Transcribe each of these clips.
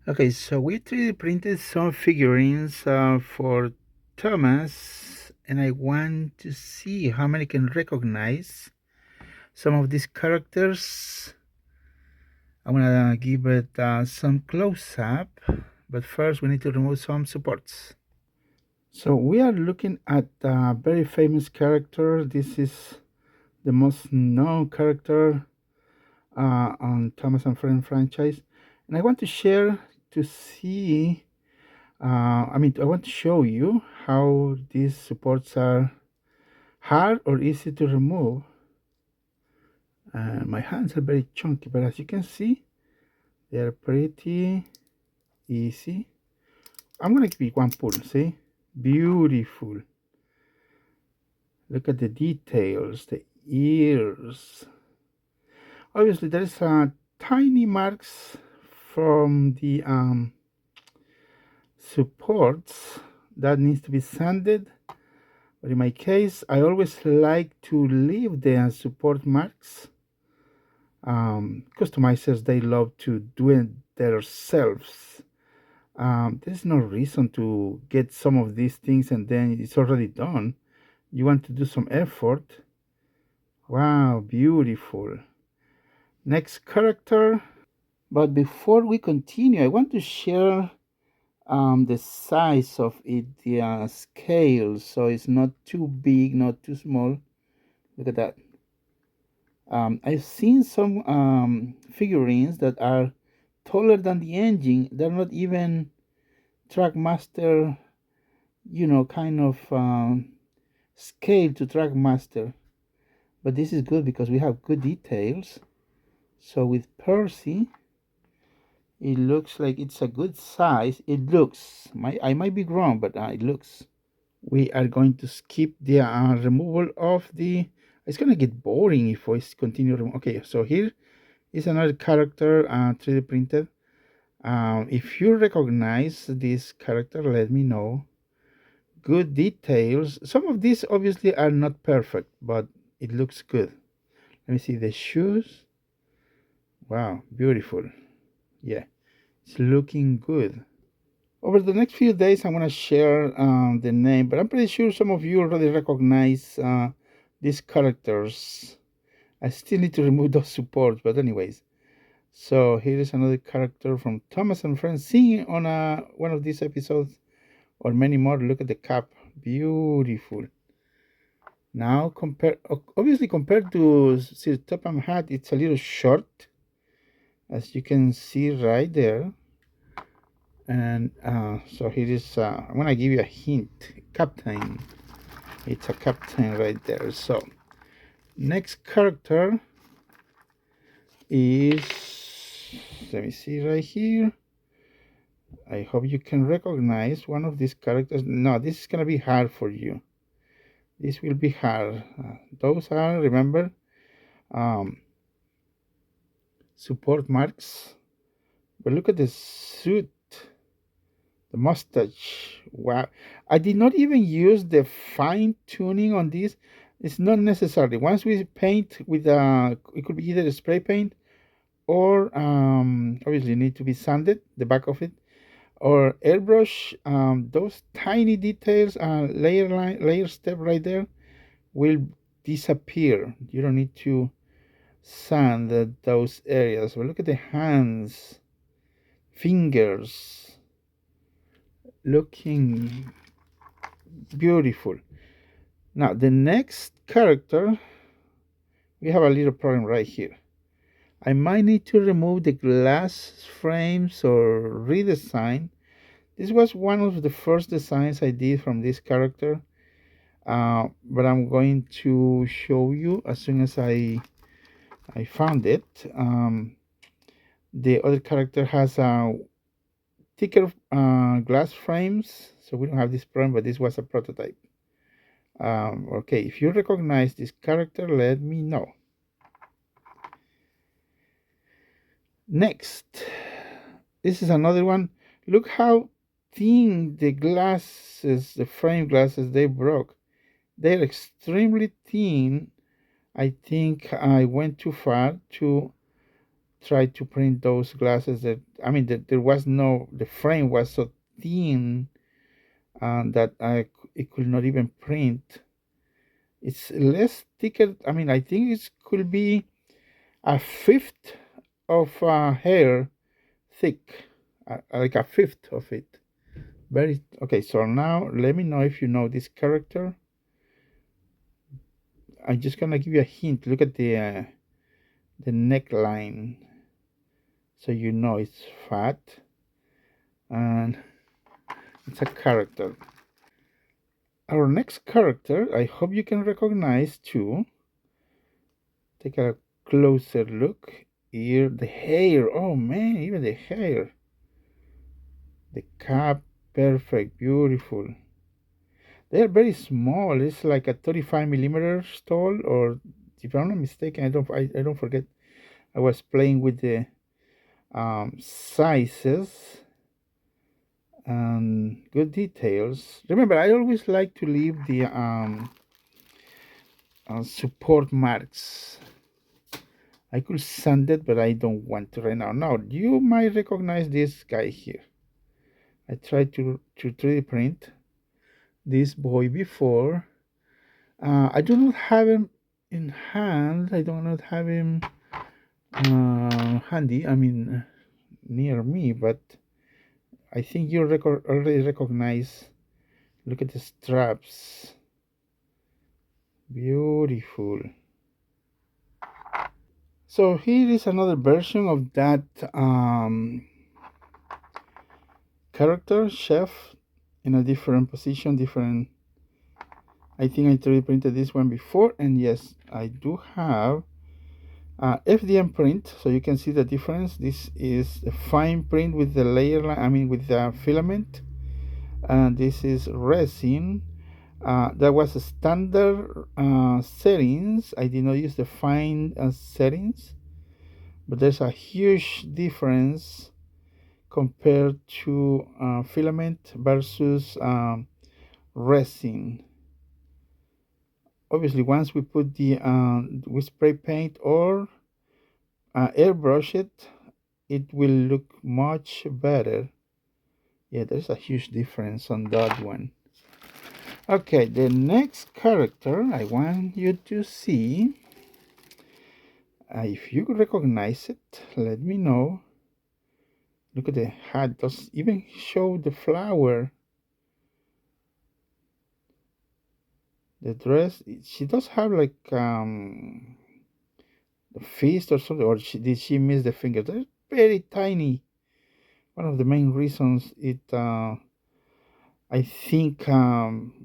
Okay, so we 3D printed some figurines for Thomas, and I want to see how many can recognize some of these characters. I'm gonna give it some close up, but first we need to remove some supports. So we are looking at a very famous character. This is the most known character on Thomas and Friend franchise, and I want to share to see. I want to show you how these supports are hard or easy to remove. My hands are very chunky, but as you can see, they are pretty easy. I'm gonna give you one pull. See, beautiful. Look at the details, the ears. Obviously, there is tiny marks from the supports that needs to be sanded. But in my case, I always like to leave the support marks. Customizers, they love to do it themselves. There's no reason to get some of these things and then it's already done. You want to do some effort. Wow, beautiful. Next character. But before we continue, I want to share the size of it, the scale, so it's not too big, not too small. Look at that. I've seen some figurines that are taller than the engine. They're not even TrackMaster, kind of scale to TrackMaster. But this is good because we have good details. So with Percy, it looks like it's a good size. It looks. I might be wrong, but it looks. We are going to skip the removal of the. It's gonna get boring if we continue. Okay, so here is another character 3D printed. If you recognize this character, let me know. Good details. Some of these obviously are not perfect, but it looks good. Let me see the shoes. Wow, beautiful. Yeah, it's looking good. Over the next few days, I'm going to share the name, but I'm pretty sure some of you already recognize these characters. I still need to remove those supports, but anyways. So here is another character from Thomas and Friends singing on one of these episodes, or many more. Look at the cap, beautiful. Now obviously compared to Sir Topham Hatt, it's a little short, as you can see right there. And so here is, I'm gonna give you a hint, Captain. It's a captain right there. So next character is, let me see right here. I hope you can recognize one of these characters. No, this is gonna be hard for you. This will be hard. Those are, remember, um, support marks. But look at the suit, the mustache. Wow. I did not even use the fine tuning on this. It's not necessary. Once we paint with it could be either a spray paint or obviously need to be sanded, the back of it, or airbrush. Those tiny details, layer step right there will disappear. You don't need to sand those areas. But look at the hands, fingers, looking beautiful. Now the next character, we have a little problem right here. I might need to remove the glass frames or redesign. This was one of the first designs I did from this character, but I'm going to show you as soon as I found it. The other character has thicker glass frames, so we don't have this problem, but this was a prototype. Okay, if you recognize this character, let me know. Next, this is another one. Look how thin the glasses, the frame glasses, they broke. They're extremely thin. I think I went too far tried to print those glasses that, I mean, there was no, the frame was so thin that it could not even print. It's less thicker. I mean, I think it could be a fifth of hair thick, like a fifth of it. Very okay. So now let me know if you know this character. I'm just gonna give you a hint. Look at the neckline, so you know it's fat, and it's a character. Our next character, I hope you can recognize too. Take a closer look. Here, the hair. Oh man, even the hair. The cap, perfect, beautiful. They're very small. It's like a 35 millimeters tall, or if I'm not mistaken, I don't forget. I was playing with the sizes and good details. Remember, I always like to leave the support marks. I could sand it, but I don't want to right now. Now, you might recognize this guy here. I tried to 3D print this boy before. I do not have him in hand. I do not have him handy. I mean, near me, but I think you already recognize. Look at the straps. Beautiful. So here is another version of that character, chef, in a different position, different. I think I 3D printed this one before, and yes, I do have FDM print, so you can see the difference. This is a fine print with the layer line, I mean with the filament, and this is resin. That was a standard settings. I did not use the fine settings, but there's a huge difference compared to filament versus resin. Obviously, once we put the we spray paint or airbrush it, it will look much better. Yeah, there's a huge difference on that one. Okay, the next character I want you to see. If you recognize it, let me know. Look at the hat, does even show the flower. The dress, she does have like the fist or something, or did she miss the finger? They're very tiny. One of the main reasons I think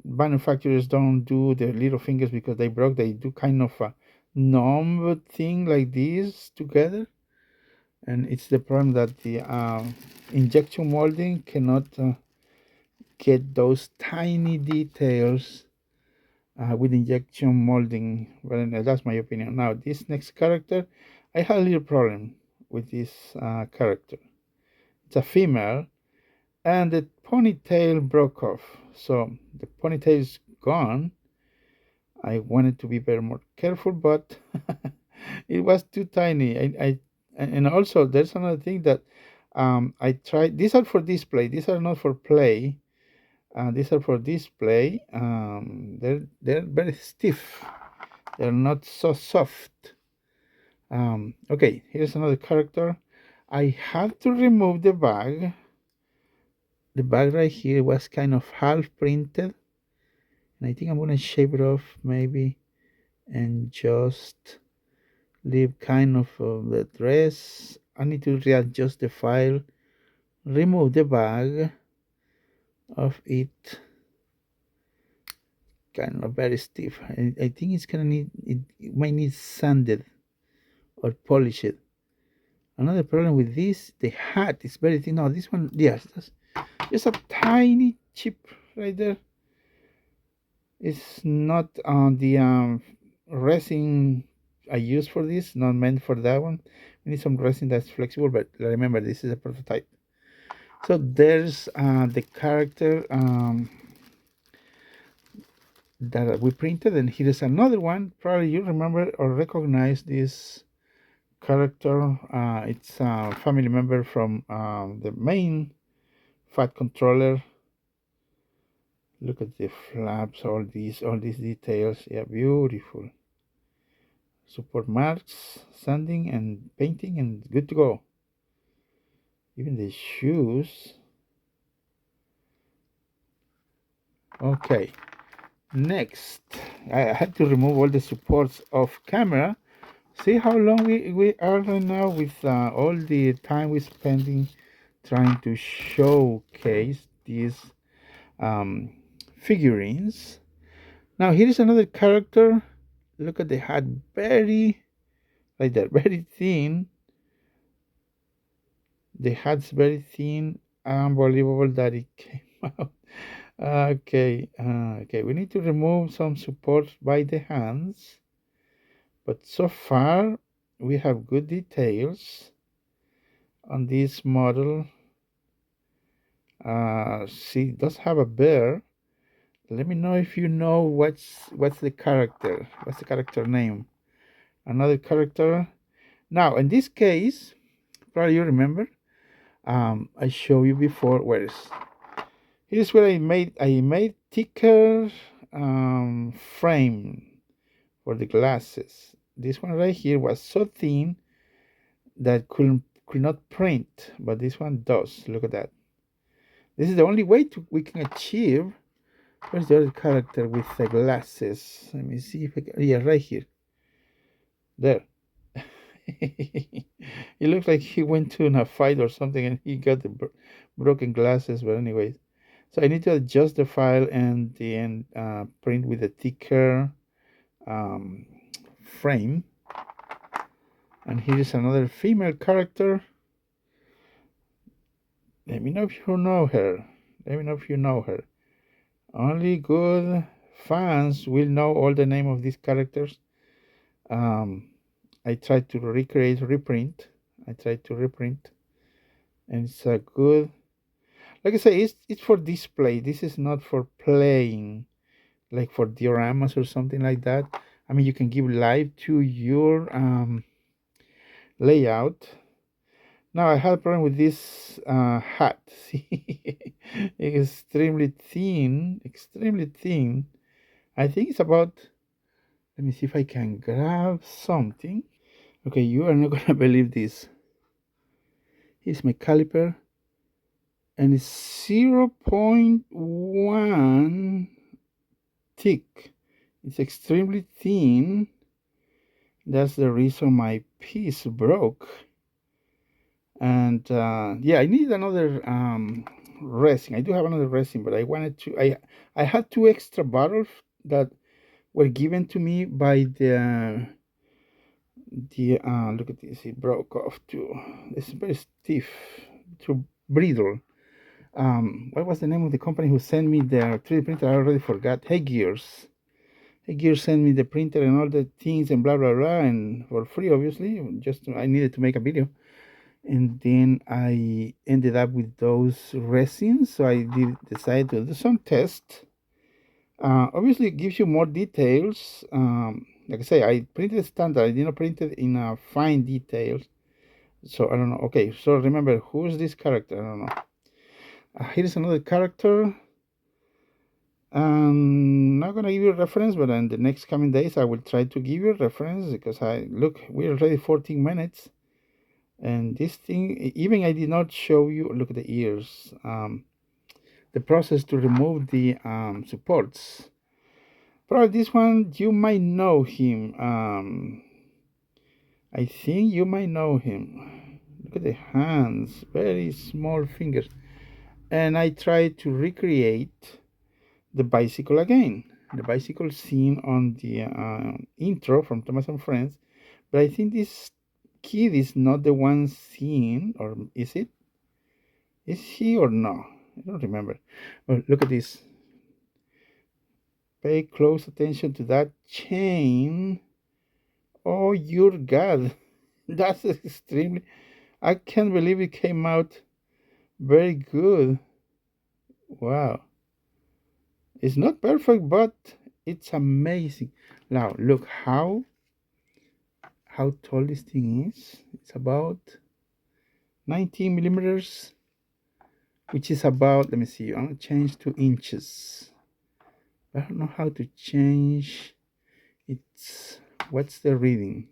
manufacturers don't do the little fingers because they broke. They do kind of a numb thing like this together, and it's the problem that the injection molding cannot get those tiny details with injection molding. Well, that's my opinion. Now, this next character, I had a little problem with this character. It's a female, and the ponytail broke off. So the ponytail is gone. I wanted to be very more careful, but it was too tiny. And also there's another thing that I tried. These are for display. These are not for play. These are for display. They're very stiff. They're not so soft. Okay, here's another character. I had to remove the bag. The bag right here was kind of half printed, and I think I'm gonna shave it off maybe and just leave kind of the dress. I need to readjust the file, remove the bag of it. Kind of very stiff. I think it's gonna need it might need sanded or polished. Another problem with this, the hat is very thin. No, this one, yes, that's just a tiny chip right there. It's not the resin I use for this, not meant for that one. We need some resin that's flexible, but remember, this is a prototype. So there's the character that we printed, and here's another one. Probably you remember or recognize this character. It's a family member from the main fat controller. Look at the flaps, all these details. Yeah, beautiful. Support marks, sanding and painting, and good to go. Even the shoes. Okay, next I had to remove all the supports off camera. See how long we are right now with all the time we're spending trying to showcase these um, figurines. Now here is another character. Look at the hat, very like that, very thin. The hat's very thin. Unbelievable that it came out. Okay, we need to remove some support by the hands, but so far we have good details on this model. See, it does have a bear. Let me know if you know what's the character. What's the character name? Another character. Now, in this case, probably you remember. I showed you before. Here's where I made thicker frame for the glasses. This one right here was so thin that could not print, but this one does. Look at that. This is the only way we can achieve. Where's the other character with the glasses? Let me see if I can. Yeah, right here. There. It looks like he went to a fight or something and he got the broken glasses. But anyways, so I need to adjust the file and then print with a thicker um, frame. And here is another female character. Let me know if you know her. Let me know if you know her. Only good fans will know all the name of these characters. I tried to reprint. I tried to reprint, and it's a good. Like I say, it's for display. This is not for playing, like for dioramas or something like that. I mean, you can give life to your layout. Now I had a problem with this hat. See, extremely thin, extremely thin. I think it's about. Let me see if I can grab something. Okay, you are not gonna believe this. Here's my caliper, and it's 0.1 thick. It's extremely thin. That's the reason my piece broke. And yeah, I need another resin. I do have another resin, but I wanted to. I had two extra bottles that were given to me by the look at this. It broke off too. It's very stiff, too brittle. What was the name of the company who sent me their 3D printer? I already forgot. Hey Gears. Hey Gears sent me the printer and all the things and blah blah blah, and for free, obviously. I needed to make a video, and then I ended up with those resins. So I decided to do some tests. Obviously, it gives you more details. Like I say, I printed standard. I did not print it in fine details. So I don't know. Okay, so remember, who's this character? I don't know. Here's another character. I'm not gonna give you a reference, but in the next coming days I will try to give you a reference because we're already 14 minutes, and this thing, even I did not show you. Look at the ears. The process to remove the supports. Probably this one you might know him. I think you might know him. Look at the hands, very small fingers, and I tried to recreate the bicycle again. The bicycle scene on the intro from Thomas and Friends. But I think this kid is not the one seen, or is it? Is he or no? I don't remember. Well, look at this. Pay close attention to that chain. Oh, your God. That's extremely. I can't believe it came out very good. Wow. It's not perfect, but it's amazing. Now, look how tall this thing is. It's about 19 millimeters, which is about, let me see, I'm going to change to inches. I don't know how to change it's, what's the reading?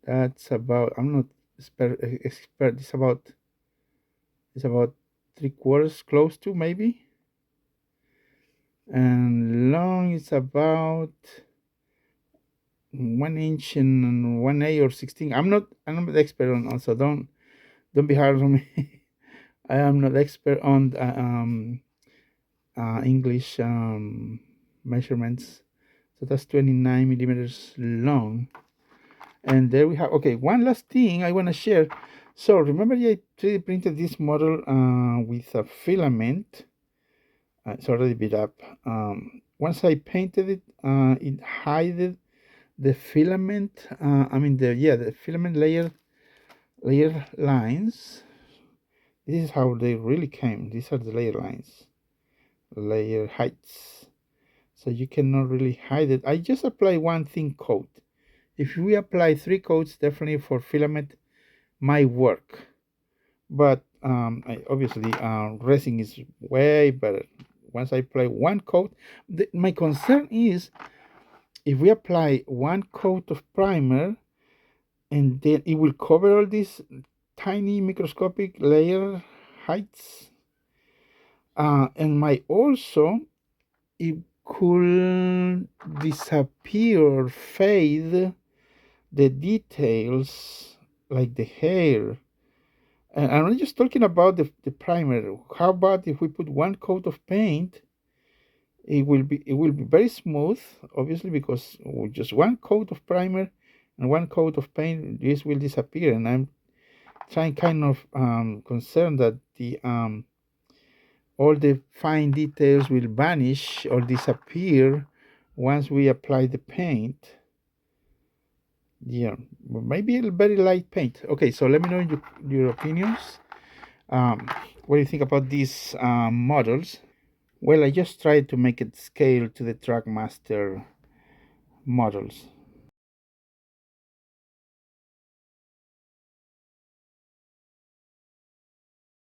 That's about, I'm not expert, it's about 3/4, close to maybe. And long is about 1 inch and 1/8 or 16. I'm not the expert on, so don't be hard on me. I am not expert on English measurements. So that's 29 millimeters long. And there we have, okay, one last thing I want to share. So remember I 3D printed this model with a filament. It's already built up. Once I painted it, it hid the filament. The filament layer lines. This is how they really came. These are the layer lines, layer heights. So you cannot really hide it. I just apply one thin coat. If we apply 3 coats, definitely for filament might work. But obviously resin is way better. Once I apply 1 coat, my concern is if we apply 1 coat of primer and then it will cover all these tiny microscopic layer heights, and might also it could disappear or fade the details like the hair. And I'm not just talking about the primer. How about if we put 1 coat of paint? It will be very smooth, obviously, because with just 1 coat of primer and 1 coat of paint, this will disappear. And I'm trying kind of concerned that the all the fine details will vanish or disappear once we apply the paint. Yeah, maybe a very light paint. Okay, so let me know your opinions. What do you think about these models? Well, I just tried to make it scale to the TrackMaster models.